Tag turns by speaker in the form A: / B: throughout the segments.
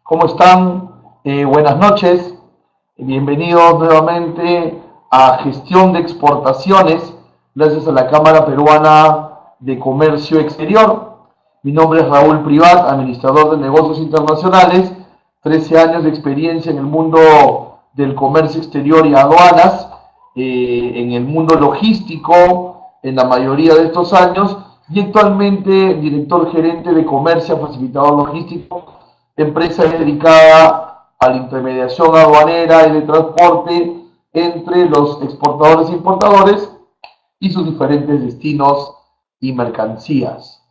A: ¿Cómo están? Buenas noches. Bienvenidos nuevamente a Gestión de Exportaciones, gracias a la Cámara Peruana de Comercio Exterior. Mi nombre es Raúl Privat, administrador de negocios internacionales, 13 años de experiencia en el mundo del comercio exterior y aduanas, en el mundo logístico en la mayoría de estos años, y actualmente director gerente de comercio, facilitador logístico, empresa dedicada a la intermediación aduanera y de transporte entre los exportadores e importadores y sus diferentes destinos y mercancías.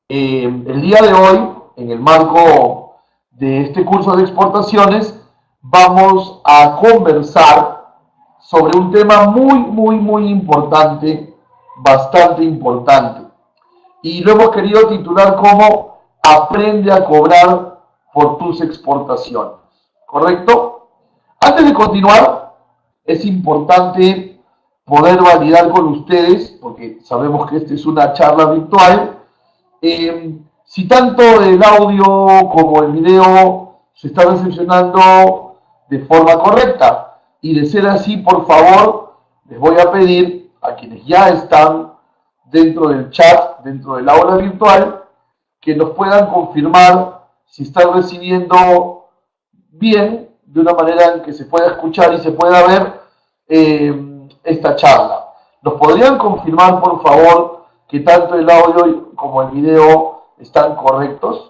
A: El día de hoy, en el marco de este curso de exportaciones, vamos a conversar sobre un tema muy importante, bastante importante. Y lo hemos querido titular como Aprende a cobrar por tus exportaciones. ¿Correcto? Antes de continuar, es importante poder validar con ustedes, porque sabemos que esta es una charla virtual, si tanto el audio como el video se está recepcionando de forma correcta. Y de ser así, por favor, les voy a pedir a quienes ya están dentro del chat, dentro del aula virtual, que nos puedan confirmar si están recibiendo bien, de una manera en que se pueda escuchar y se pueda ver esta charla. ¿Nos podrían confirmar, por favor, que tanto el audio como el video están correctos?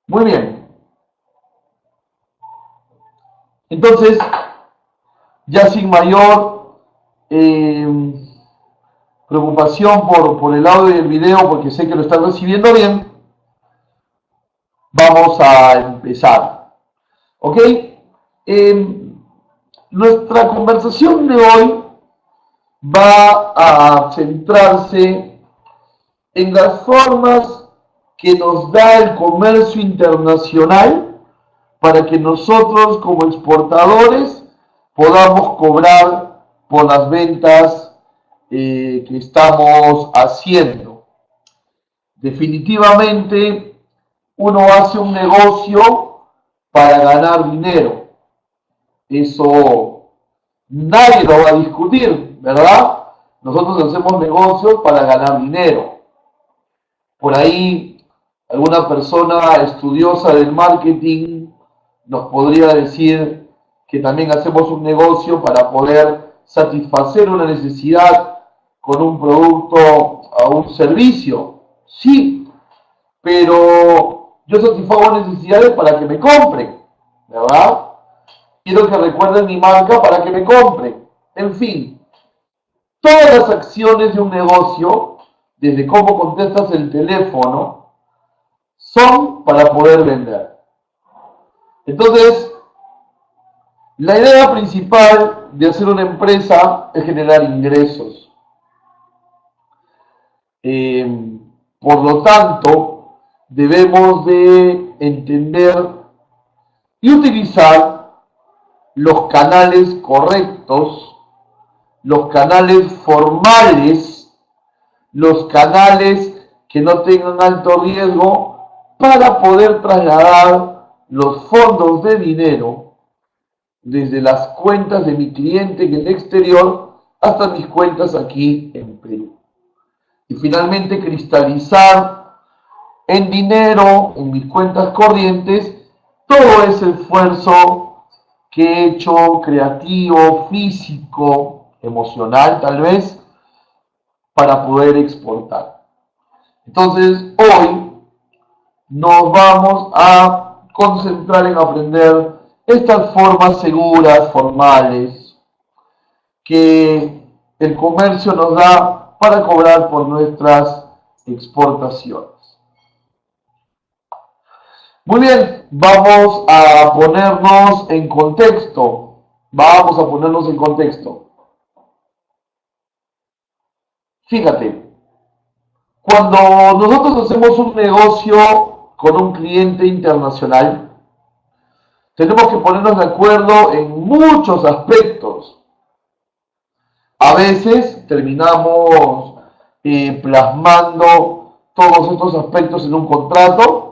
A: Muy bien. Entonces, ya sin mayor preocupación por el audio y el video, porque sé que lo están recibiendo bien, vamos a empezar. ¿Ok? Nuestra conversación de hoy va a centrarse en las formas que nos da el comercio internacional para que nosotros como exportadores podamos cobrar por las ventas que estamos haciendo. Definitivamente uno hace un negocio para ganar dinero. Eso nadie lo va a discutir, ¿verdad? Nosotros hacemos negocios para ganar dinero. Por ahí, alguna persona estudiosa del marketing nos podría decir que también hacemos un negocio para poder satisfacer una necesidad con un producto o un servicio. Sí, pero yo satisfago necesidades para que me compren, ¿verdad? Quiero que recuerden mi marca para que me compren. En fin, todas las acciones de un negocio, desde cómo contestas el teléfono, son para poder vender. Entonces, la idea principal de hacer una empresa es generar ingresos. Por lo tanto, debemos de entender y utilizar los canales correctos, los canales formales, los canales que no tengan alto riesgo para poder trasladar los fondos de dinero desde las cuentas de mi cliente en el exterior hasta mis cuentas aquí en Perú. Y finalmente cristalizar en dinero, en mis cuentas corrientes, todo ese esfuerzo que he hecho, creativo, físico, emocional tal vez, para poder exportar. Entonces, hoy nos vamos a concentrar en aprender estas formas seguras, formales, que el comercio nos da para cobrar por nuestras exportaciones. Muy bien, vamos a ponernos en contexto. Vamos a ponernos en contexto. Fíjate, cuando nosotros hacemos un negocio con un cliente internacional, tenemos que ponernos de acuerdo en muchos aspectos. A veces terminamos plasmando todos estos aspectos en un contrato,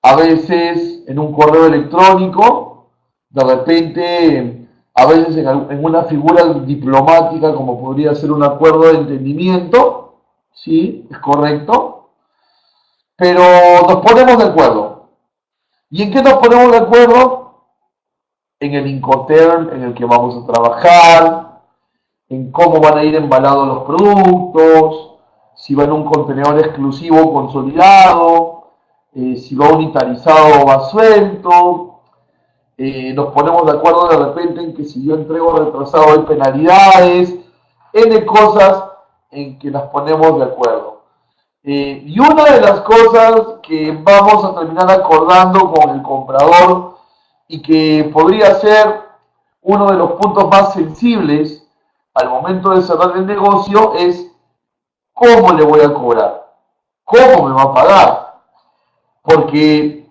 A: a veces en un correo electrónico, de repente, a veces en una figura diplomática como podría ser un acuerdo de entendimiento, sí, es correcto, pero nos ponemos de acuerdo. ¿Y en qué nos ponemos de acuerdo? En el Incoterm en el que vamos a trabajar, en cómo van a ir embalados los productos, si va en un contenedor exclusivo consolidado, si va unitarizado o va suelto. Nos ponemos de acuerdo de repente en que si yo entrego retrasado hay penalidades, N cosas en que nos ponemos de acuerdo. Y una de las cosas que vamos a terminar acordando con el comprador y que podría ser uno de los puntos más sensibles al momento de cerrar el negocio es cómo le voy a cobrar, cómo me va a pagar. Porque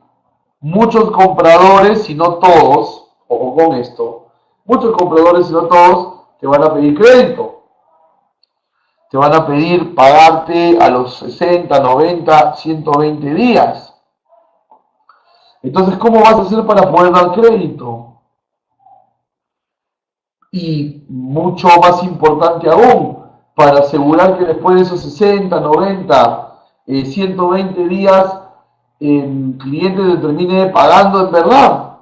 A: muchos compradores, si no todos, ojo con esto, muchos compradores, si no todos, te van a pedir crédito. Te van a pedir pagarte a los 60, 90, 120 días. Entonces, ¿cómo vas a hacer para poder dar crédito? Y mucho más importante aún, para asegurar que después de esos 60, 90, 120 días, el cliente te termine pagando en verdad.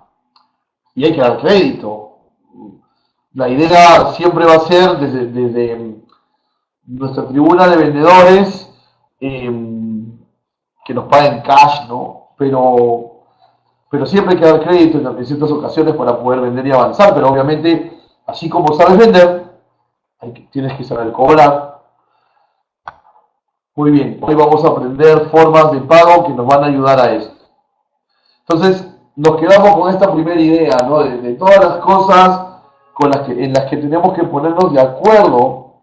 A: Y hay que dar crédito. La idea siempre va a ser desde nuestra tribuna de vendedores que nos paguen cash, ¿no? Pero siempre hay que dar crédito en ciertas ocasiones para poder vender y avanzar, pero obviamente, así como sabes vender, tienes que saber cobrar. Muy bien, hoy vamos a aprender formas de pago que nos van a ayudar a esto. Entonces, nos quedamos con esta primera idea, ¿no? De todas las cosas en las que tenemos que ponernos de acuerdo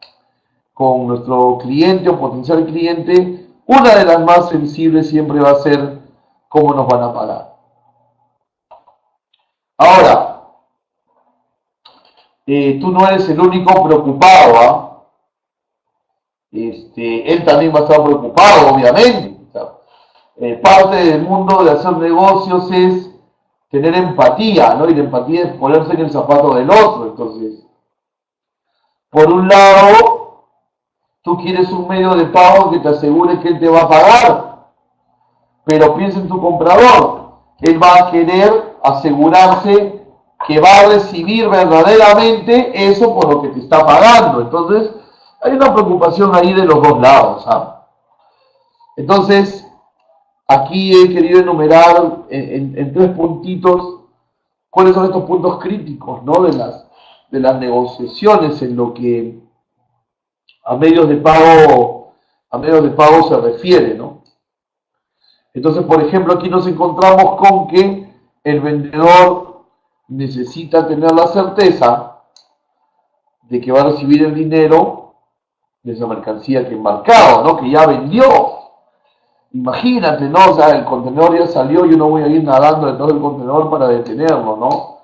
A: con nuestro cliente o potencial cliente, una de las más sensibles siempre va a ser cómo nos van a pagar. Ahora, tú no eres el único preocupado, ¿ah? Él también va a estar preocupado, obviamente. O sea, parte del mundo de hacer negocios es tener empatía, ¿no? Y la empatía es ponerse en el zapato del otro. Entonces, por un lado, tú quieres un medio de pago que te asegure que él te va a pagar, pero piensa en tu comprador. Él va a querer asegurarse que va a recibir verdaderamente eso por lo que te está pagando. Entonces, hay una preocupación ahí de los dos lados, ¿sabes? Entonces, aquí he querido enumerar en tres puntitos cuáles son estos puntos críticos, ¿no? De las negociaciones en lo que a medios de pago se refiere, ¿no? Entonces, por ejemplo, aquí nos encontramos con que el vendedor necesita tener la certeza de que va a recibir el dinero de esa mercancía que embarcado, ¿no? Que ya vendió. Imagínate, ¿no? O sea, el contenedor ya salió, yo no voy a ir nadando detrás del contenedor para detenerlo, ¿no?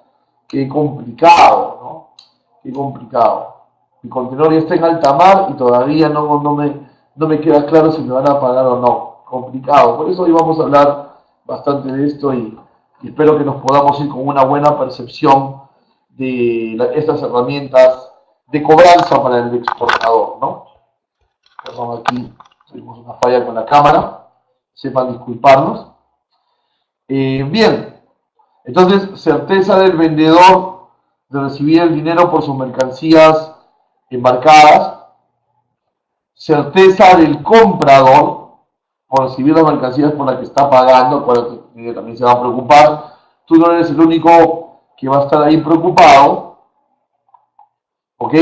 A: Qué complicado, ¿no? Qué complicado. El contenedor ya está en alta mar y todavía no me queda claro si me van a pagar o no. Complicado. Por eso hoy vamos a hablar bastante de esto y espero que nos podamos ir con una buena percepción de estas herramientas de cobranza para el exportador, ¿no? Perdón, aquí tuvimos una falla con la cámara. Sepan disculparnos. Bien, entonces, certeza del vendedor de recibir el dinero por sus mercancías embarcadas, certeza del comprador por recibir las mercancías por las que está pagando. Acuérdate que también se va a preocupar. Tú no eres el único que va a estar ahí preocupado, ¿ok?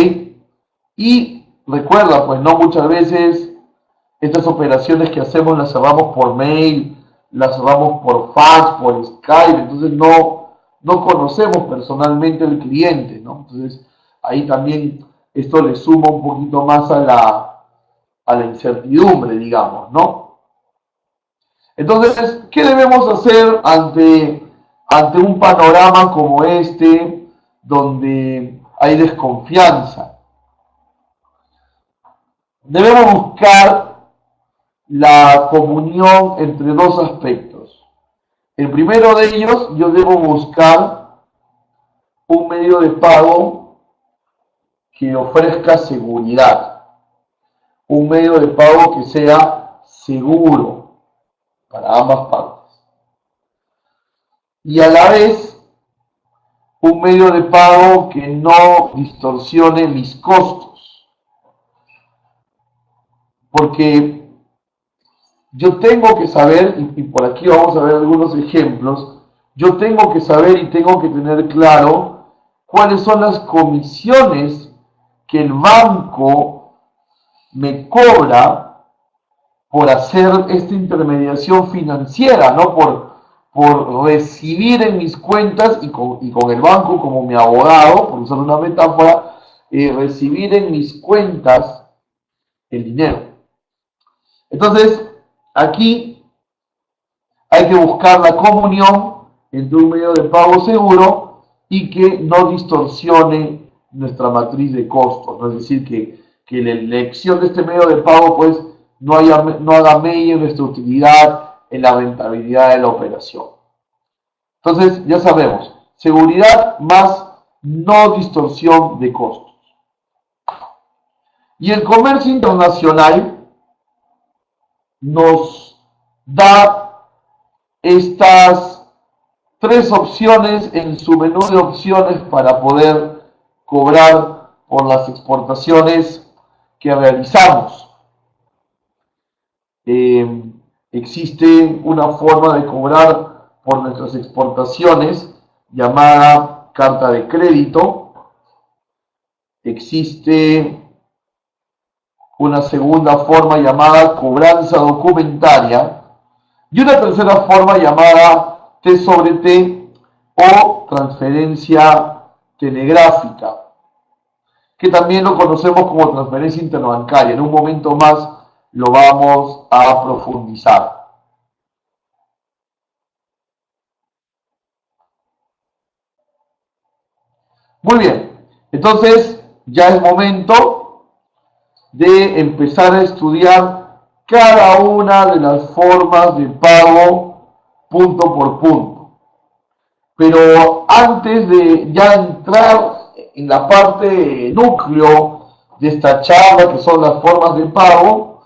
A: Y recuerda, pues no muchas veces estas operaciones que hacemos las cerramos por mail, la cerramos por fax, por Skype, entonces no conocemos personalmente al cliente, ¿no? Entonces ahí también esto le suma un poquito más a la incertidumbre, digamos, ¿no? Entonces, ¿qué debemos hacer ante un panorama como este, donde hay desconfianza? Debemos buscar la comunión entre dos aspectos. El primero de ellos, yo debo buscar un medio de pago que ofrezca seguridad, un medio de pago que sea seguro para ambas partes. Y a la vez, un medio de pago que no distorsione mis costos. Porque yo tengo que saber, y por aquí vamos a ver algunos ejemplos, yo tengo que saber y tengo que tener claro cuáles son las comisiones que el banco me cobra por hacer esta intermediación financiera, ¿no? Por recibir en mis cuentas y con el banco como mi abogado, por usar una metáfora, recibir en mis cuentas el dinero. Entonces, aquí hay que buscar la comunión entre un medio de pago seguro y que no distorsione nuestra matriz de costos, ¿no? Es decir, que la elección de este medio de pago pues no haga mella en nuestra utilidad, en la rentabilidad de la operación. Entonces, ya sabemos, seguridad más no distorsión de costos. Y el comercio internacional nos da estas tres opciones en su menú de opciones para poder cobrar por las exportaciones que realizamos. Existe una forma de cobrar por nuestras exportaciones llamada carta de crédito. Existe una segunda forma llamada cobranza documentaria y una tercera forma llamada T sobre T o transferencia telegráfica, que también lo conocemos como transferencia interbancaria. En un momento más lo vamos a profundizar. Muy bien, entonces ya es momento de empezar a estudiar cada una de las formas de pago punto por punto. Pero antes de ya entrar en la parte núcleo de esta charla, que son las formas de pago,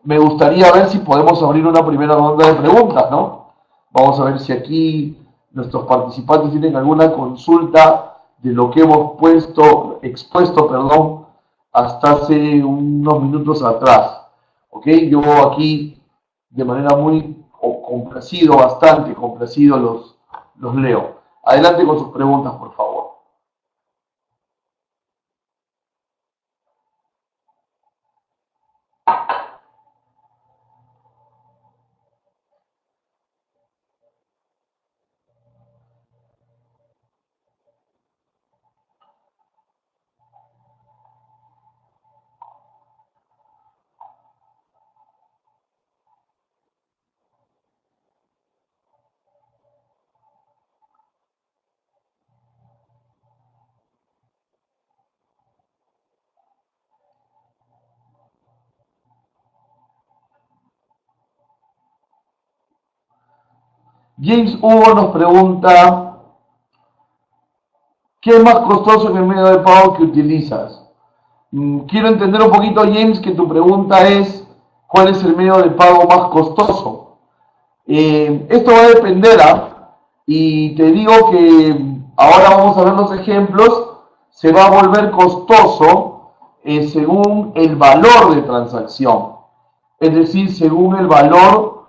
A: me gustaría ver si podemos abrir una primera ronda de preguntas, ¿no? Vamos a ver si aquí nuestros participantes tienen alguna consulta de lo que hemos expuesto, hasta hace unos minutos atrás. ¿Ok? Yo aquí, de manera muy complacido, bastante complacido, los leo. Adelante con sus preguntas, por favor. James Hugo nos pregunta, ¿qué es más costoso en el medio de pago que utilizas? Quiero entender un poquito, James, que tu pregunta es, ¿cuál es el medio de pago más costoso? Esto va a depender, y te digo que ahora vamos a ver los ejemplos, se va a volver costoso según el valor de transacción, es decir, según el valor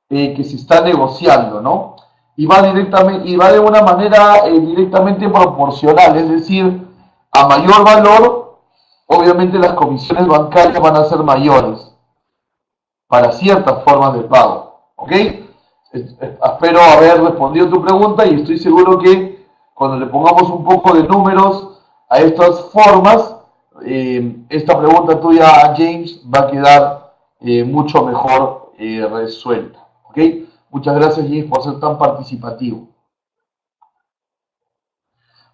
A: que se está negociando, ¿no? Y va de una manera directamente proporcional, es decir, a mayor valor, obviamente las comisiones bancarias van a ser mayores para ciertas formas de pago, ¿ok? Espero haber respondido tu pregunta y estoy seguro que cuando le pongamos un poco de números a estas formas, esta pregunta tuya a James va a quedar mucho mejor resuelta. ¿Ok? Muchas gracias, James, por ser tan participativo.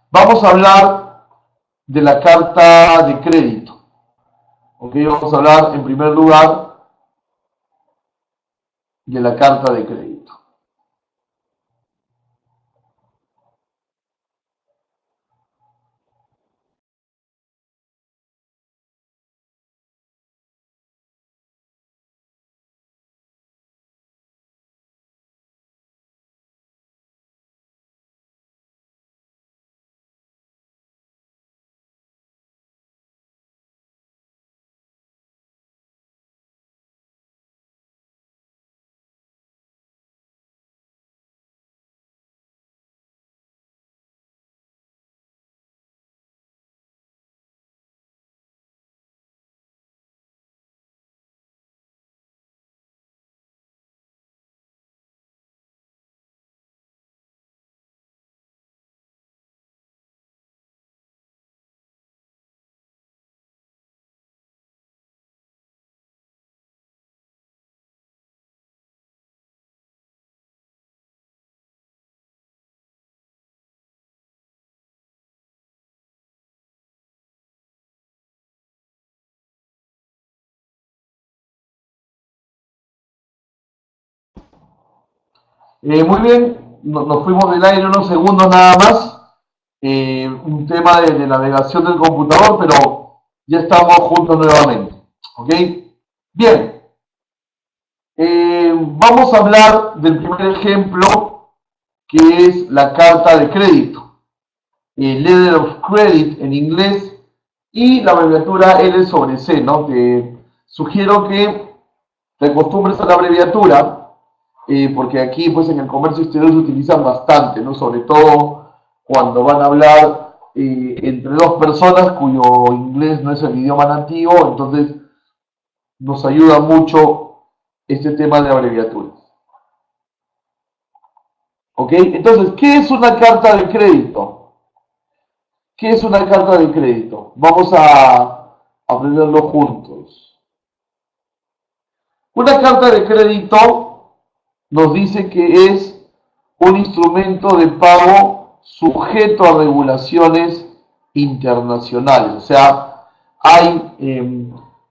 A: Vamos a hablar de la carta de crédito. ¿Ok? Vamos a hablar en primer lugar de la carta de crédito. Muy bien, nos fuimos del aire unos segundos nada más. Un tema de navegación del computador, pero ya estamos juntos nuevamente. ¿Ok? Bien, vamos a hablar del primer ejemplo, que es la carta de crédito. Letter of Credit en inglés y la abreviatura L sobre C, ¿no? Te sugiero que te acostumbres a la abreviatura porque aquí pues en el comercio exterior se utilizan bastante, ¿no? Sobre todo cuando van a hablar entre dos personas cuyo inglés no es el idioma nativo, entonces nos ayuda mucho este tema de abreviaturas. ¿Ok? Entonces, ¿qué es una carta de crédito? ¿Qué es una carta de crédito? Vamos a aprenderlo juntos. Una carta de crédito nos dice que es un instrumento de pago sujeto a regulaciones internacionales. O sea, hay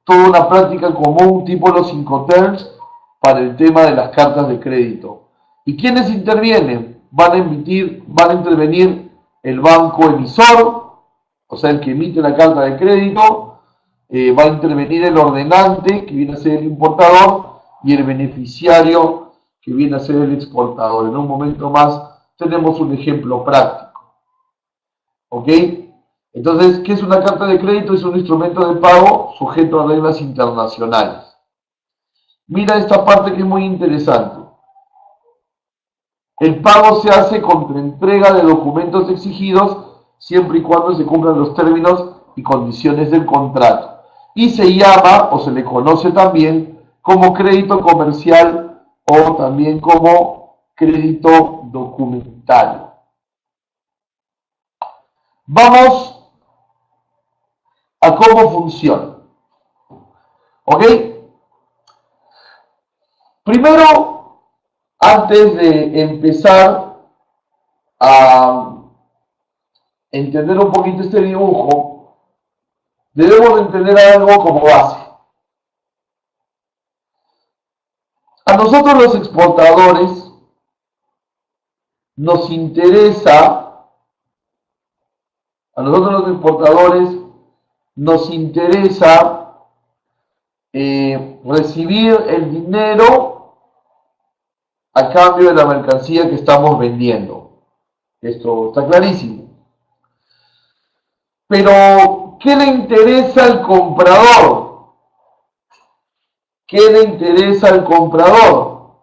A: toda una práctica común tipo los Incoterms para el tema de las cartas de crédito. ¿Y quiénes intervienen? Van a intervenir el banco emisor, o sea, el que emite la carta de crédito, va a intervenir el ordenante, que viene a ser el importador, y el beneficiario, que viene a ser el exportador. En un momento más tenemos un ejemplo práctico. ¿Ok? Entonces, ¿qué es una carta de crédito? Es un instrumento de pago sujeto a reglas internacionales. Mira esta parte que es muy interesante. El pago se hace contra entrega de documentos exigidos siempre y cuando se cumplan los términos y condiciones del contrato. Y se llama, o se le conoce también, como crédito comercial o también como crédito documentario. Vamos a cómo funciona. ¿Ok? Primero, antes de empezar a entender un poquito este dibujo, debemos entender algo como base. A nosotros los exportadores nos interesa, a nosotros los exportadores nos interesa recibir el dinero a cambio de la mercancía que estamos vendiendo. Esto está clarísimo. Pero, ¿qué le interesa al comprador? ¿Qué le interesa al comprador?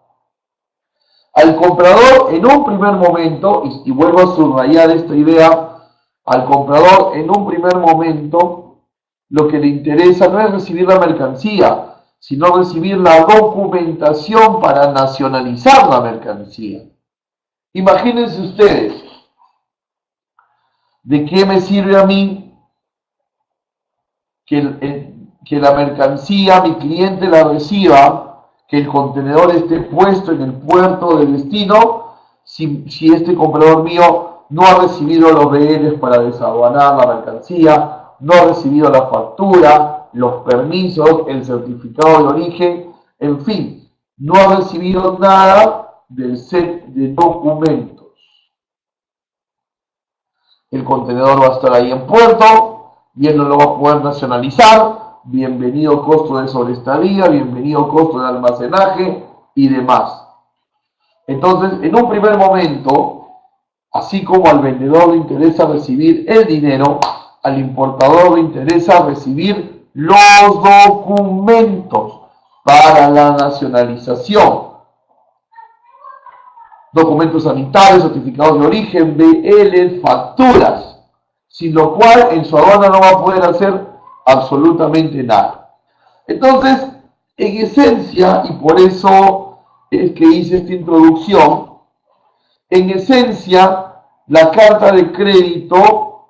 A: Al comprador, en un primer momento, y vuelvo a subrayar esta idea, al comprador, en un primer momento, lo que le interesa no es recibir la mercancía, sino recibir la documentación para nacionalizar la mercancía. Imagínense ustedes, ¿de qué me sirve a mí que la mercancía, mi cliente la reciba, que el contenedor esté puesto en el puerto de destino, si este comprador mío no ha recibido los BLs para desaduanar la mercancía, no ha recibido la factura, los permisos, el certificado de origen, en fin, no ha recibido nada del set de documentos? El contenedor va a estar ahí en puerto y él no lo va a poder nacionalizar. Bienvenido costo de sobreestadía, bienvenido costo de almacenaje y demás. Entonces, en un primer momento, así como al vendedor le interesa recibir el dinero, al importador le interesa recibir los documentos para la nacionalización. Documentos sanitarios, certificados de origen, BL, facturas, sin lo cual en su aduana no va a poder hacer absolutamente nada. Entonces, en esencia, y por eso es que hice esta introducción, en esencia, la carta de crédito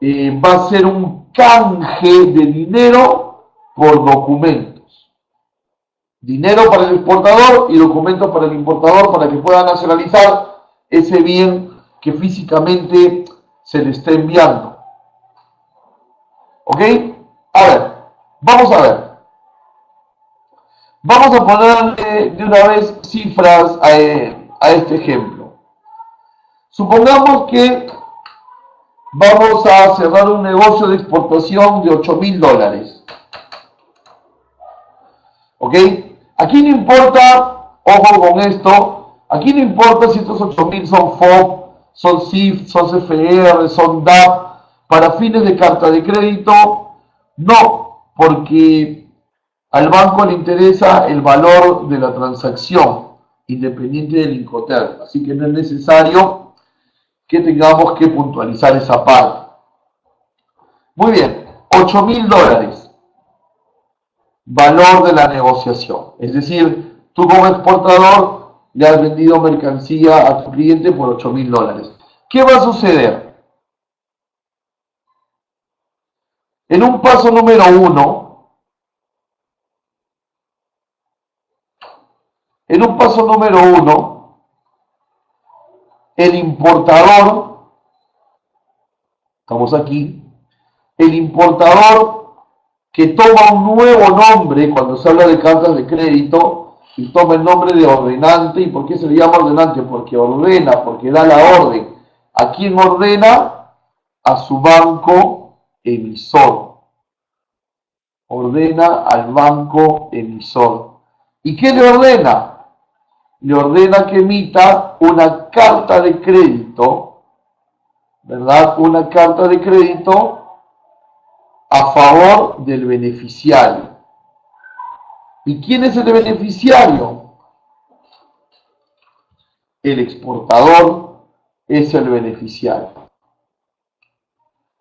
A: va a ser un canje de dinero por documentos. Dinero para el exportador y documentos para el importador para que pueda nacionalizar ese bien que físicamente se le está enviando. ¿Ok? A ver, vamos a ver. Vamos a poner de una vez cifras a este ejemplo. Supongamos que vamos a cerrar un negocio de exportación de $8.000. ¿Ok? Aquí no importa, ojo con esto, aquí no importa si estos 8.000 son FOB, son CIF, son CFR, son DAP, para fines de carta de crédito, no, porque al banco le interesa el valor de la transacción, independiente del Incoterm, así que no es necesario que tengamos que puntualizar esa parte. Muy bien, $8.000. Valor de la negociación. Es decir, tú como exportador le has vendido mercancía a tu cliente por $8.000. ¿Qué va a suceder? En un paso número uno, el importador, estamos aquí, el importador que toma un nuevo nombre cuando se habla de cartas de crédito y toma el nombre de ordenante. ¿Y por qué se le llama ordenante? Porque ordena, porque da la orden. ¿A quién ordena? A su banco emisor. Ordena al banco emisor. ¿Y qué le ordena? Le ordena que emita una carta de crédito, ¿verdad? Una carta de crédito a favor del beneficiario. ¿Y quién es el beneficiario? El exportador es el beneficiario.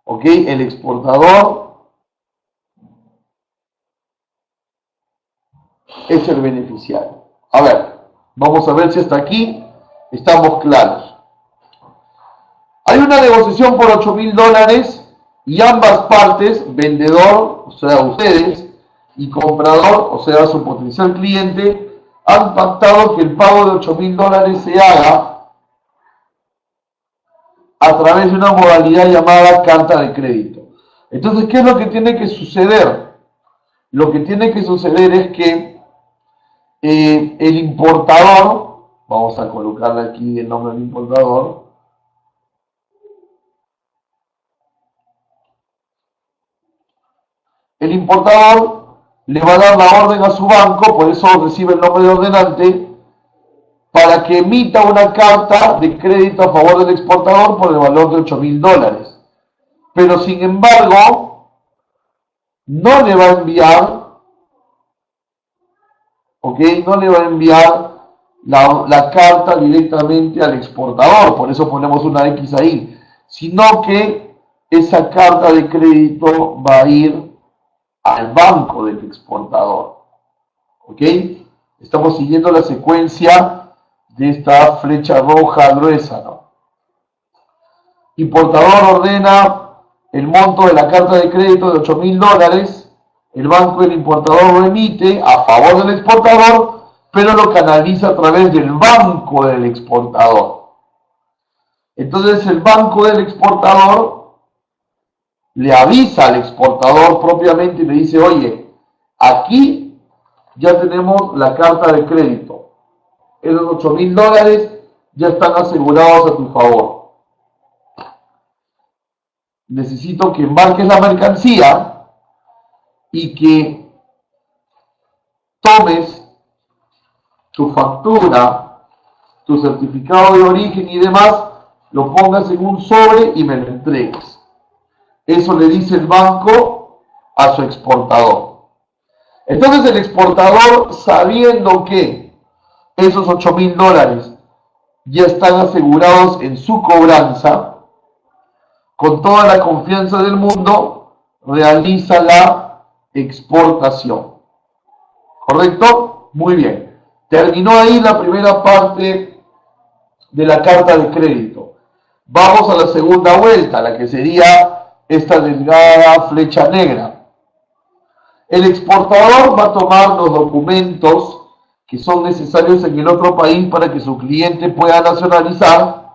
A: ¿Ok? El exportador es el beneficiario. A ver, vamos a ver si hasta aquí estamos claros. Hay una negociación por $8.000 y ambas partes, vendedor, o sea, ustedes, y comprador, o sea, su potencial cliente, han pactado que el pago de $8.000 se haga a través de una modalidad llamada carta de crédito. Entonces, ¿qué es lo que tiene que suceder? Lo que tiene que suceder es que el importador, vamos a colocarle aquí el nombre del importador, el importador le va a dar la orden a su banco, por eso recibe el nombre de ordenante, para que emita una carta de crédito a favor del exportador por el valor de $8.000. Pero sin embargo, no le va a enviar, ¿ok? No le va a enviar la carta directamente al exportador, por eso ponemos una X ahí, sino que esa carta de crédito va a ir al banco del exportador. ¿Ok? Estamos siguiendo la secuencia de esta flecha roja gruesa, ¿no? Importador ordena el monto de la carta de crédito de $8.000. El banco del importador lo emite a favor del exportador, pero lo canaliza a través del banco del exportador. Entonces el banco del exportador le avisa al exportador propiamente y le dice, oye, aquí ya tenemos la carta de crédito. Esos $8.000 ya están asegurados a tu favor. Necesito que embarques la mercancía y que tomes tu factura, tu certificado de origen y demás, lo pongas en un sobre y me lo entregues. Eso le dice el banco a su exportador. Entonces el exportador, sabiendo que esos $8.000 ya están asegurados en su cobranza, con toda la confianza del mundo, realiza la exportación. ¿Correcto? Muy bien. Terminó ahí la primera parte de la carta de crédito. Vamos a la segunda vuelta, la que sería esta delgada flecha negra. El exportador va a tomar los documentos que son necesarios en el otro país para que su cliente pueda nacionalizar.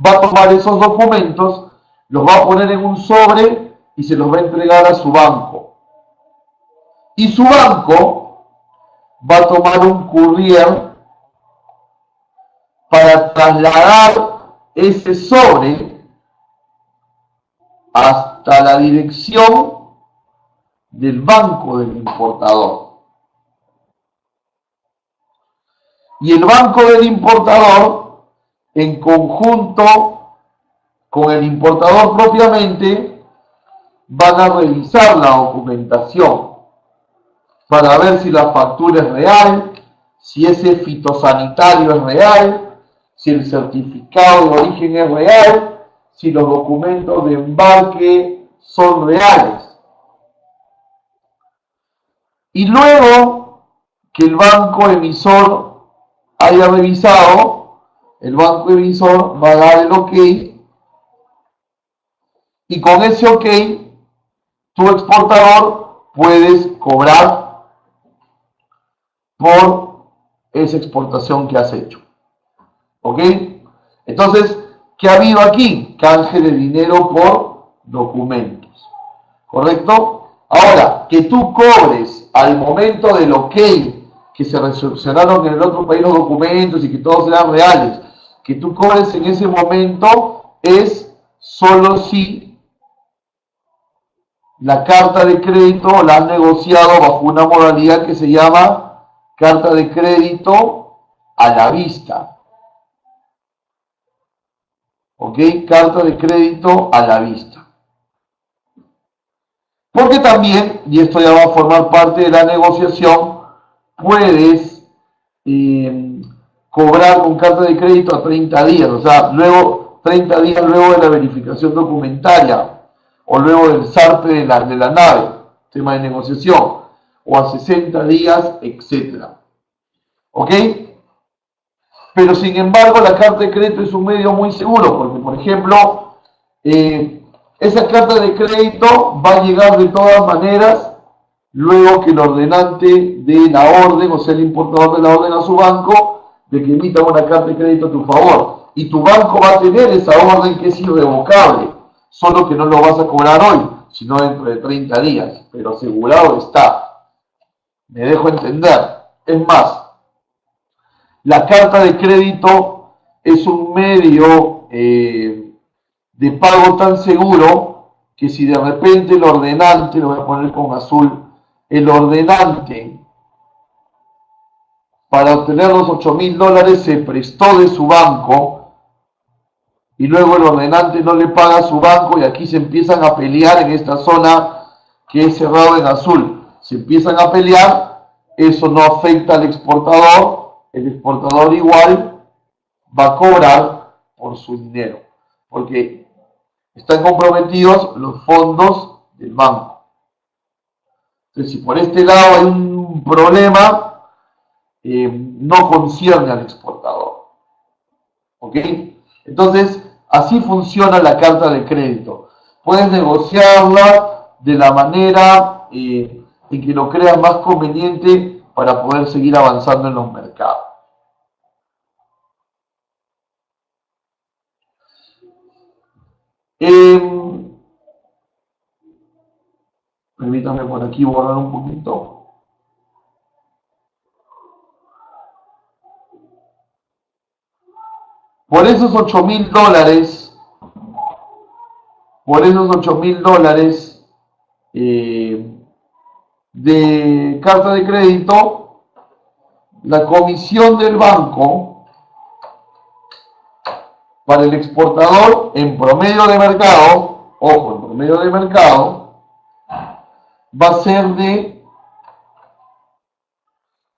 A: Va a tomar esos documentos, los va a poner en un sobre y se los va a entregar a su banco. Y su banco va a tomar un courier para trasladar ese sobre hasta la dirección del banco del importador. Y el banco del importador, en conjunto con el importador propiamente, van a revisar la documentación para ver si la factura es real, si ese fitosanitario es real, si el certificado de origen es real, si los documentos de embarque son reales. Y luego que el banco emisor haya revisado, el banco emisor va a dar el ok, y con ese ok, tu exportador puedes cobrar por esa exportación que has hecho. ¿Ok? Entonces, ¿qué ha habido aquí? Canje de dinero por documentos. ¿Correcto? Ahora, que tú cobres al momento del ok, que se recepcionaron en el otro país los documentos y que todos sean reales, que tú cobres en ese momento es solo si la carta de crédito la han negociado bajo una modalidad que se llama carta de crédito a la vista. ¿Ok? Carta de crédito a la vista. Porque también, y esto ya va a formar parte de la negociación, puedes cobrar con carta de crédito a 30 días, o sea, luego 30 días luego de la verificación documentaria, o luego del zarpe de la nave, tema de negociación, o a 60 días, etc. ¿Ok? Pero sin embargo, la carta de crédito es un medio muy seguro, porque, por ejemplo, esa carta de crédito va a llegar de todas maneras luego que el ordenante dé la orden, o sea, el importador de la orden a su banco, de que emita una carta de crédito a tu favor. Y tu banco va a tener esa orden que es irrevocable, solo que no lo vas a cobrar hoy, sino dentro de 30 días, pero asegurado está. Me dejo entender. Es más, la carta de crédito es un medio de pago tan seguro que si de repente el ordenante, lo voy a poner con azul, el ordenante para obtener los $8.000 se prestó de su banco y luego el ordenante no le paga a su banco y aquí se empiezan a pelear en esta zona que es cerrado en azul. Se empiezan a pelear, eso no afecta al exportador, el exportador igual va a cobrar por su dinero, porque están comprometidos los fondos del banco. Entonces, si por este lado hay un problema, no concierne al exportador. ¿Ok? Entonces, así funciona la carta de crédito. Puedes negociarla de la manera en que lo creas más conveniente para poder seguir avanzando en los mercados. Permítame por aquí borrar un poquito. Por esos $8,000, de carta de crédito, la comisión del banco para el exportador en promedio de mercado, ojo, en promedio de mercado, va a ser de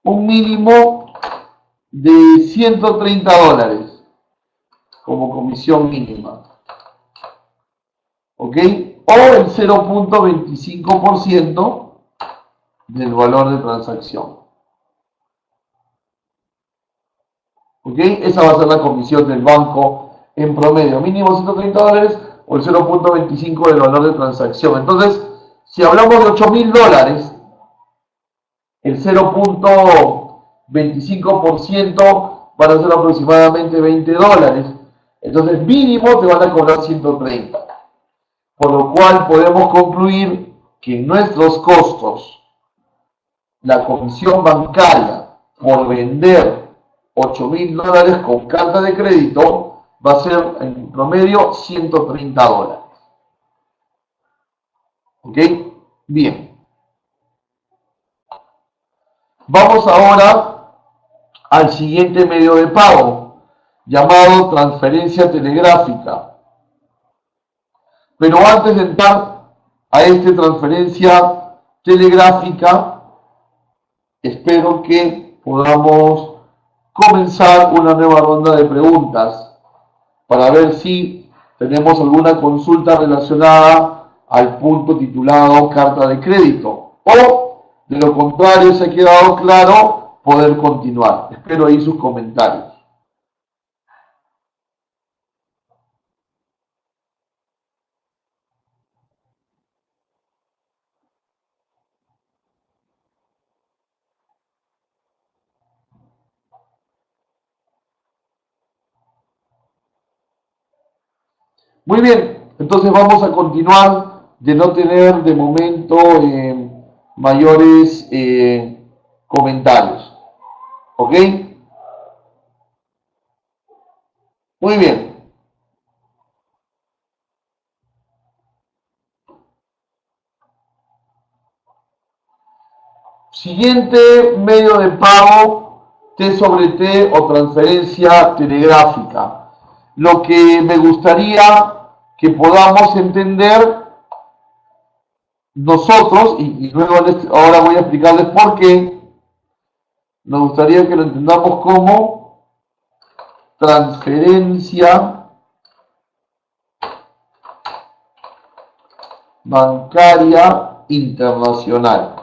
A: un mínimo de $130 como comisión mínima. ¿Ok? O el 0.25% del valor de transacción. ¿Ok? Esa va a ser la comisión del banco en promedio. Mínimo $130 o el 0.25 del valor de transacción. Entonces, si hablamos de $8,000, el 0.25% van a ser aproximadamente $20. Entonces, mínimo te van a cobrar 130. Por lo cual podemos concluir que nuestros costos, la comisión bancaria por vender $8,000 con carta de crédito, va a ser en promedio $130. ¿Ok? Bien. Vamos ahora al siguiente medio de pago, llamado transferencia telegráfica. Pero antes de entrar a esta transferencia telegráfica, espero que podamos comenzar una nueva ronda de preguntas para ver si tenemos alguna consulta relacionada al punto titulado carta de crédito, o de lo contrario, se ha quedado claro, poder continuar. Espero ahí sus comentarios. Muy bien, entonces vamos a continuar de no tener de momento mayores comentarios. ¿Ok? Muy bien. Siguiente medio de pago, T sobre T o transferencia telegráfica. Lo que me gustaría que podamos entender nosotros, y luego ahora voy a explicarles por qué, nos gustaría que lo entendamos como transferencia bancaria internacional.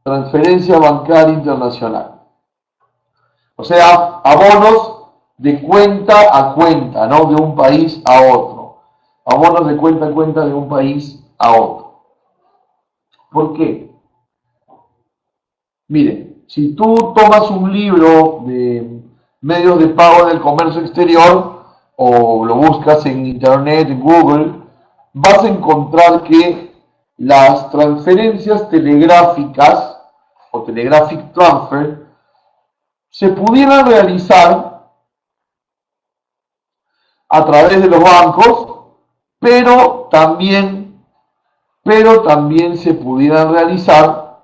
A: Transferencia bancaria internacional. O sea, abonos de cuenta a cuenta, ¿no? De un país a otro. Abonos de cuenta a cuenta de un país a otro. ¿Por qué? Miren, si tú tomas un libro de medios de pago del comercio exterior o lo buscas en internet, en Google, vas a encontrar que las transferencias telegráficas o telegraphic transfer se pudieran realizar a través de los bancos, pero también se pudieran realizar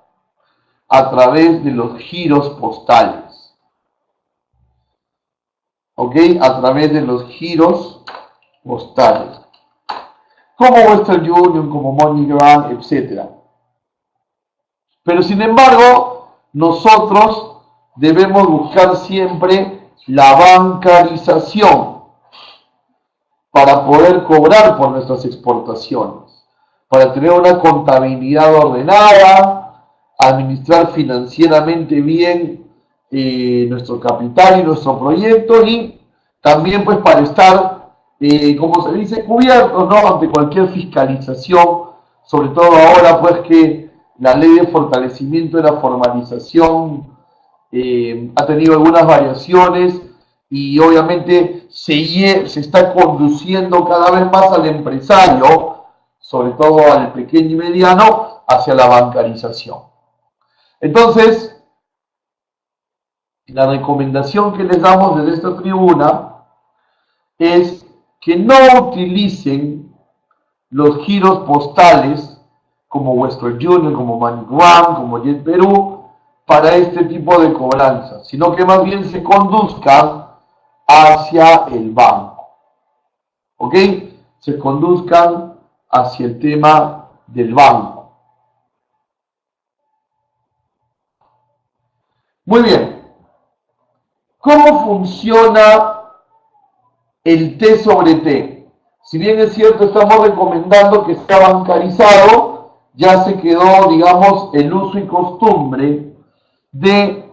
A: a través de los giros postales. ¿Ok? A través de los giros postales. Como Western Union, como MoneyGram, etc. Pero sin embargo, nosotros debemos buscar siempre la bancarización para poder cobrar por nuestras exportaciones. para tener una contabilidad ordenada, administrar financieramente bien nuestro capital y nuestro proyecto, y también pues para estar, como se dice, cubiertos, ¿no?, ante cualquier fiscalización, sobre todo ahora pues que la ley de fortalecimiento de la formalización ha tenido algunas variaciones y obviamente se está conduciendo cada vez más al empresario, sobre todo al pequeño y mediano, hacia la bancarización. Entonces, la recomendación que les damos desde esta tribuna es que no utilicen los giros postales como Western Union, como MoneyGram, como Jet Perú, para este tipo de cobranzas, sino que más bien se conduzcan hacia el banco. ¿Ok? Se conduzcan hacia el tema del banco. Muy bien. ¿Cómo funciona el T sobre T? Si bien es cierto, estamos recomendando que sea bancarizado, ya se quedó, digamos, el uso y costumbre de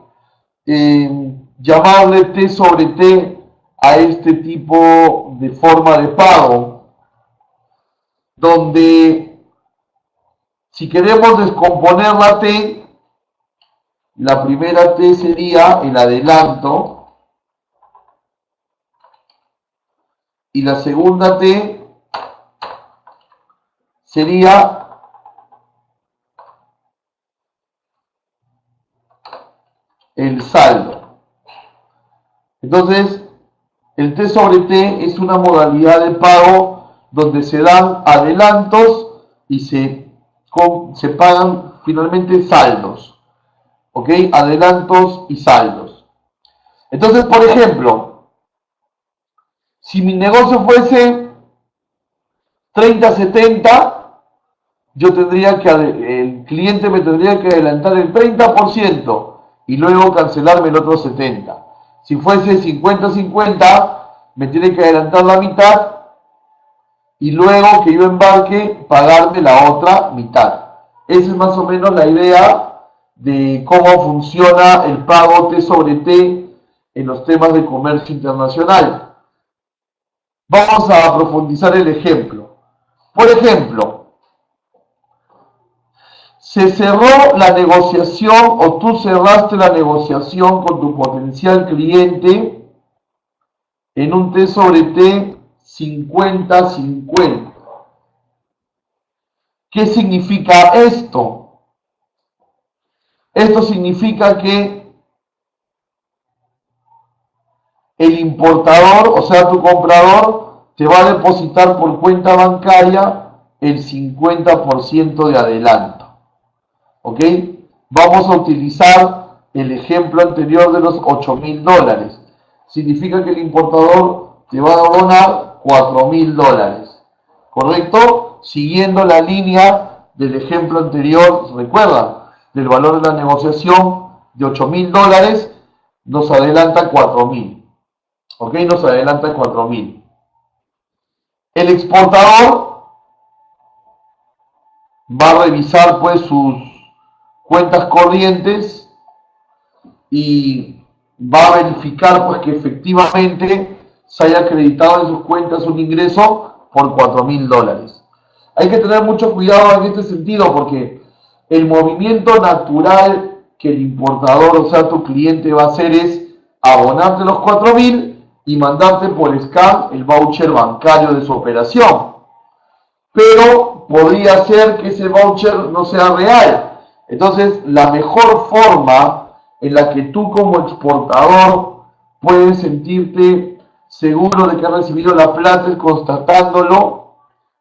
A: llamarle T sobre T a este tipo de forma de pago, donde si queremos descomponer la T, la primera T sería el adelanto y la segunda T sería el saldo. Entonces, el T sobre T es una modalidad de pago donde se dan adelantos y se pagan finalmente saldos. ¿Ok? Adelantos y saldos. Entonces, por ejemplo, si mi negocio fuese 30-70, yo tendría que, el cliente me tendría que adelantar el 30% y luego cancelarme el otro 70%. Si fuese 50-50, me tiene que adelantar la mitad y luego que yo embarque, pagarme la otra mitad. Esa es más o menos la idea de cómo funciona el pago T sobre T en los temas de comercio internacional. Vamos a profundizar el ejemplo. Por ejemplo, se cerró la negociación o tú cerraste la negociación con tu potencial cliente en un T sobre T 50-50. ¿Qué significa esto? Esto significa que el importador, o sea, tu comprador, te va a depositar por cuenta bancaria el 50% de adelanto. ¿Ok? Vamos a utilizar el ejemplo anterior de los $8.000. Significa que el importador te va a donar $4.000. ¿Correcto? Siguiendo la línea del ejemplo anterior, recuerda, del valor de la negociación de $8.000, nos adelanta 4.000. ¿Ok? Nos adelanta 4.000. El exportador va a revisar pues sus cuentas corrientes y va a verificar pues que efectivamente se haya acreditado en sus cuentas un ingreso por $4.000. Hay que tener mucho cuidado en este sentido porque el movimiento natural que el importador, o sea, tu cliente va a hacer es abonarte los 4.000 y mandarte por SCAN el voucher bancario de su operación. Pero podría ser que ese voucher no sea real. Entonces, la mejor forma en la que tú como exportador puedes sentirte seguro de que has recibido la plata es constatándolo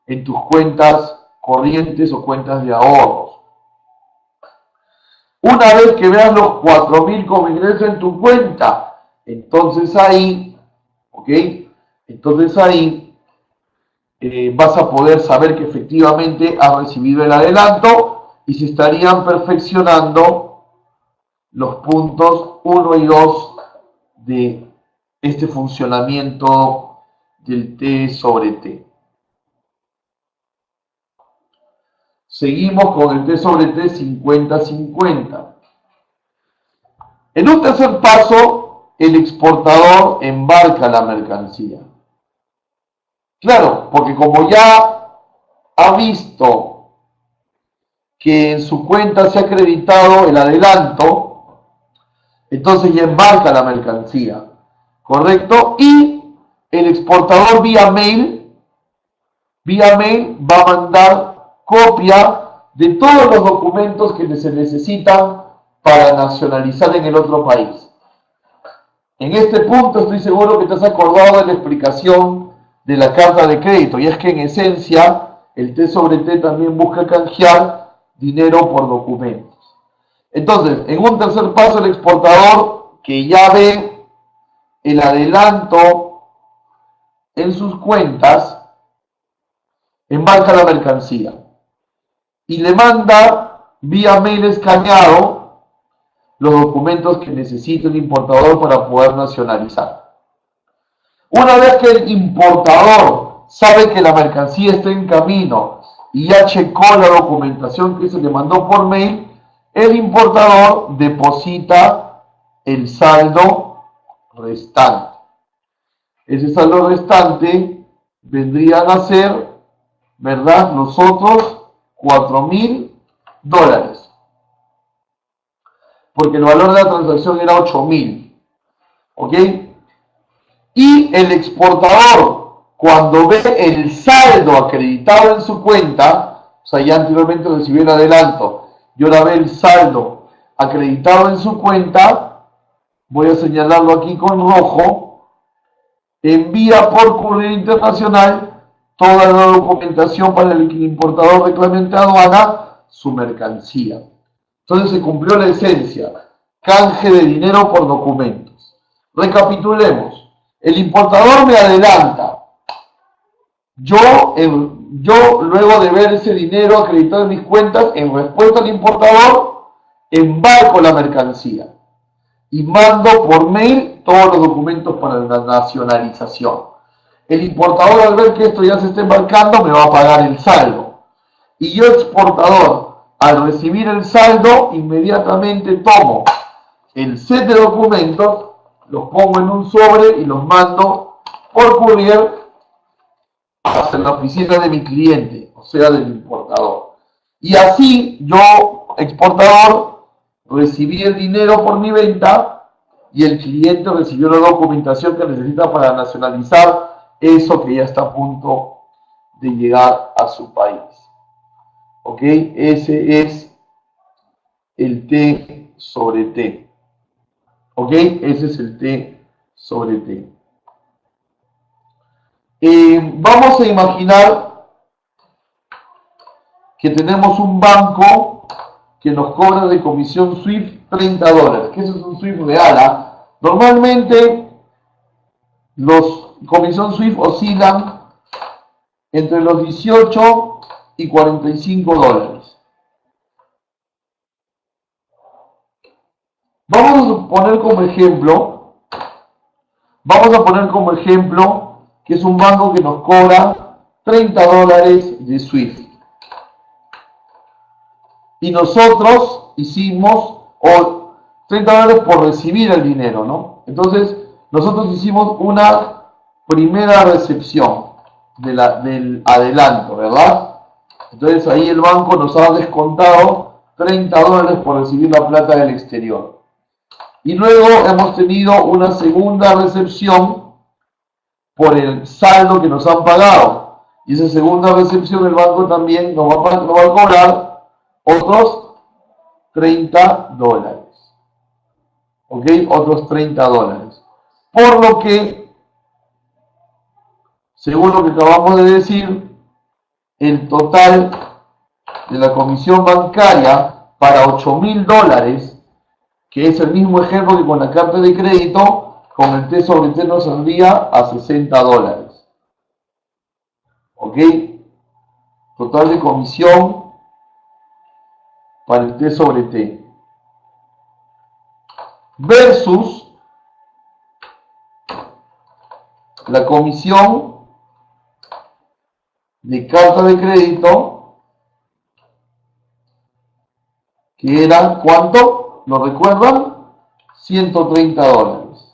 A: en tus cuentas corrientes o cuentas de ahorros. Una vez que veas los 4.000 como ingreso en tu cuenta, entonces ahí, ¿ok? Entonces ahí vas a poder saber que efectivamente has recibido el adelanto y se estarían perfeccionando los puntos 1 y 2 de este funcionamiento del T sobre T. Seguimos con el T sobre T 50-50. En un tercer paso, el exportador embarca la mercancía. Claro, porque como ya ha visto que en su cuenta se ha acreditado el adelanto, entonces ya embarca la mercancía, ¿correcto? Y el exportador vía mail va a mandar copia de todos los documentos que se necesitan para nacionalizar en el otro país. En este punto estoy seguro que te has acordado de la explicación de la carta de crédito, y es que en esencia el T sobre T también busca canjear dinero por documentos. Entonces, en un tercer paso, el exportador que ya ve el adelanto en sus cuentas, embarca la mercancía y le manda vía mail escaneado los documentos que necesita el importador para poder nacionalizar. Una vez que el importador sabe que la mercancía está en camino y ya checó la documentación que se le mandó por mail, el importador deposita el saldo restante. Ese saldo restante vendrían a ser, ¿verdad?, los otros $4.000, porque el valor de la transacción era 8.000, ¿ok? Y el exportador, cuando ve el saldo acreditado en su cuenta, o sea, ya anteriormente recibió el adelanto y ahora ve el saldo acreditado en su cuenta, voy a señalarlo aquí con rojo, envía por correo internacional toda la documentación para el importador reclame ante aduana su mercancía. Entonces se cumplió la esencia, canje de dinero por documentos. Recapitulemos, el importador me adelanta, yo luego de ver ese dinero acreditado en mis cuentas, en respuesta al importador, embarco la mercancía y mando por mail todos los documentos para la nacionalización. El importador, al ver que esto ya se está embarcando, me va a pagar el saldo. Y yo, exportador, al recibir el saldo, inmediatamente tomo el set de documentos, los pongo en un sobre y los mando por courier hasta la oficina de mi cliente, o sea, del importador. Y así yo, exportador, recibí el dinero por mi venta y el cliente recibió la documentación que necesita para nacionalizar eso que ya está a punto de llegar a su país. ¿Ok? Ese es el T sobre T. ¿Ok? Ese es el T sobre T. Vamos a imaginar que tenemos un banco que nos cobra de comisión SWIFT $30, que eso es un SWIFT real, ¿ah? Normalmente los comisión SWIFT oscilan entre los 18 y $45. Vamos a poner como ejemplo que es un banco que nos cobra $30 de SWIFT. Y nosotros hicimos, o $30 por recibir el dinero, ¿no? Entonces, nosotros hicimos una primera recepción del adelanto, ¿verdad? Entonces ahí el banco nos ha descontado $30 por recibir la plata del exterior. Y luego hemos tenido una segunda recepción por el saldo que nos han pagado. Y esa segunda recepción el banco también nos va a cobrar otros $30. ¿Ok? Otros $30. Por lo que, según lo que acabamos de decir, el total de la comisión bancaria para $8.000, que es el mismo ejemplo que con la carta de crédito, con el T sobre T nos saldría a $60. ¿Ok? Total de comisión para el T sobre T. Versus la comisión de carta de crédito que eran, ¿cuánto? ¿Lo recuerdan? $130.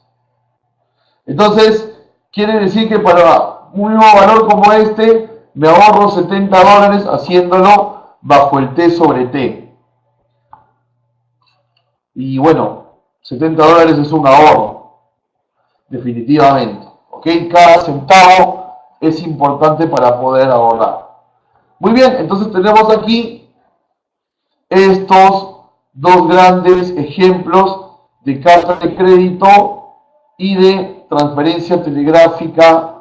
A: Entonces, quiere decir que para un mismo valor como este, me ahorro $70 haciéndolo bajo el T sobre T. Y bueno, $70 es un ahorro, definitivamente. ¿Ok? Cada centavo es importante para poder ahorrar. Muy bien, entonces tenemos aquí estos dos grandes ejemplos de carta de crédito y de transferencia telegráfica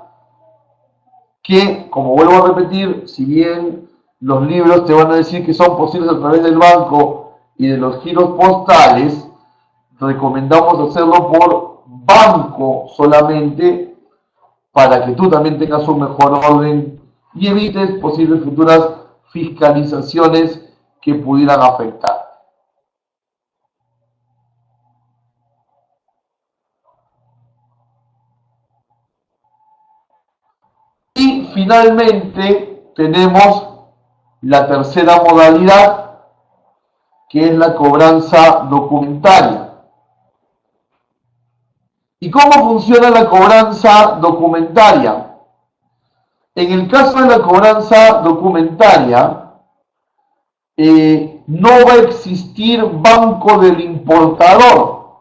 A: que, como vuelvo a repetir, si bien los libros te van a decir que son posibles a través del banco y de los giros postales, recomendamos hacerlo por banco solamente para que tú también tengas un mejor orden y evites posibles futuras fiscalizaciones que pudieran afectar. Y finalmente tenemos la tercera modalidad, que es la cobranza documentaria. ¿Y cómo funciona la cobranza documentaria? En el caso de la cobranza documentaria, no va a existir banco del importador.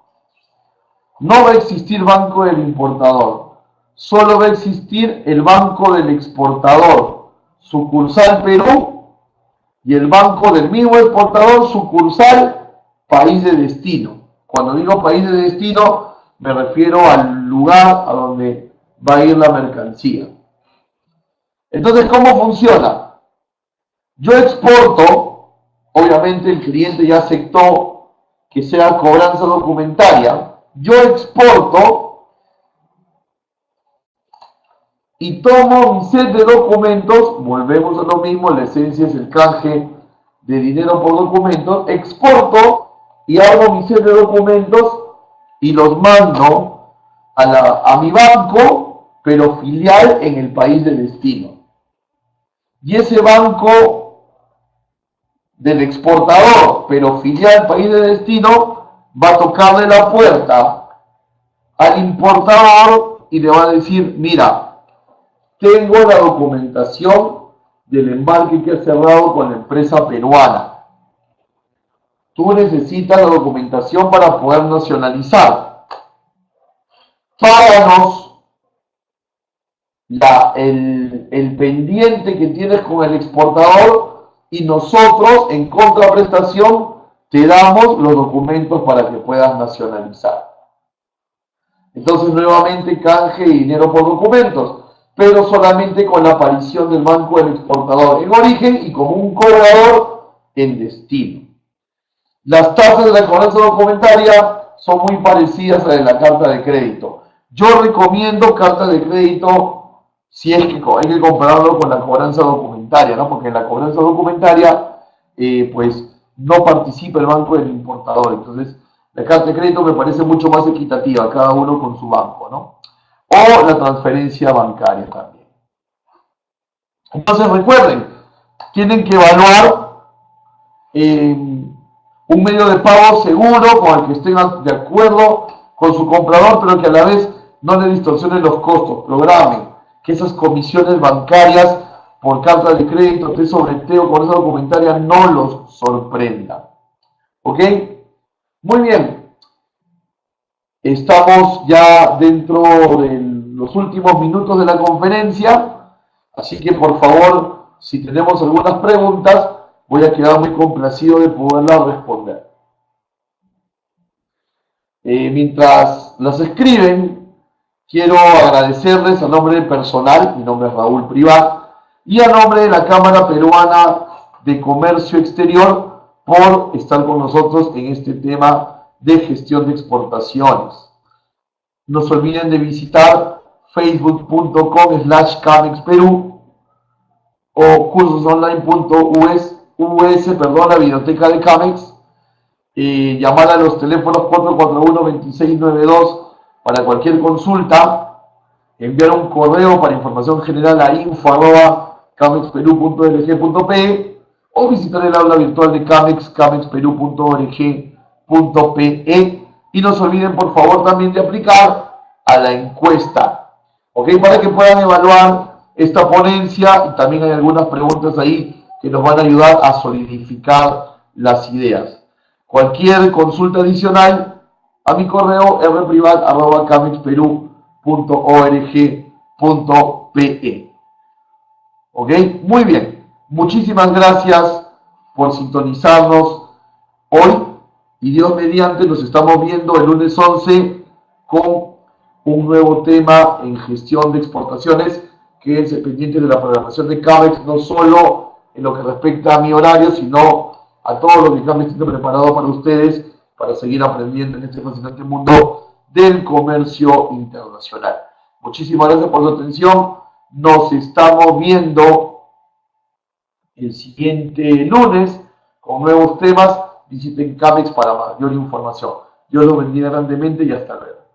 A: No va a existir banco del importador. Solo va a existir el banco del exportador, sucursal Perú, y el banco del mismo exportador, sucursal país de destino. Cuando digo país de destino, me refiero al lugar a donde va a ir la mercancía. Entonces, ¿cómo funciona? Yo exporto, obviamente el cliente ya aceptó que sea cobranza documentaria. Yo exporto y tomo mi set de documentos, volvemos a lo mismo, la esencia es el canje de dinero por documentos, exporto y hago mi set de documentos y los mando a mi banco, pero filial en el país de destino. Y ese banco del exportador, pero filial país de destino, va a tocarle la puerta al importador y le va a decir, mira, tengo la documentación del embarque que has cerrado con la empresa peruana. Tú necesitas la documentación para poder nacionalizar. Páganos el pendiente que tienes con el exportador y nosotros en contraprestación te damos los documentos para que puedas nacionalizar. Entonces nuevamente canje y dinero por documentos, pero solamente con la aparición del banco del exportador en origen y como un cobrador en destino. Las tasas de la cobranza documentaria son muy parecidas a la carta de crédito. Yo recomiendo carta de crédito si es que hay que compararlo con la cobranza documentaria, ¿no? Porque en la cobranza documentaria, pues no participa el banco del importador. Entonces, la carta de crédito me parece mucho más equitativa, cada uno con su banco, ¿no? O la transferencia bancaria también. Entonces, recuerden, tienen que evaluar un medio de pago seguro con el que estén de acuerdo con su comprador, pero que a la vez no le distorsionen los costos. Programen que esas comisiones bancarias por carta de crédito, T sobre T o con esa documentaria no los sorprendan. ¿Ok? Muy bien. Estamos ya dentro de los últimos minutos de la conferencia, así que por favor, si tenemos algunas preguntas, voy a quedar muy complacido de poderlas responder. Mientras las escriben, quiero agradecerles a nombre del personal, mi nombre es Raúl Privat, y a nombre de la Cámara Peruana de Comercio Exterior por estar con nosotros en este tema de gestión de exportaciones. No se olviden de visitar facebook.com/camexperú o cursosonline.us, la biblioteca de Camex, llamar a los teléfonos 441-2692 para cualquier consulta, enviar un correo para información general a info@camexperú.lg.pe o visitar el aula virtual de CAMEX, camexperú.org.pe, y no se olviden por favor también de aplicar a la encuesta, ¿ok? Para que puedan evaluar esta ponencia, y también hay algunas preguntas ahí que nos van a ayudar a solidificar las ideas. Cualquier consulta adicional a mi correo rprivat@camexperú.org.pe. ¿Ok? Muy bien. Muchísimas gracias por sintonizarnos hoy, y Dios mediante nos estamos viendo el lunes 11 con un nuevo tema en gestión de exportaciones, que es pendiente de la programación de CAMEX, no solo en lo que respecta a mi horario, sino a todo lo que CAMEX tiene preparado para ustedes, para seguir aprendiendo en este fascinante mundo del comercio internacional. Muchísimas gracias por su atención. Nos estamos viendo el siguiente lunes con nuevos temas. Visiten CAMEX para mayor información. Dios los bendiga grandemente y hasta luego.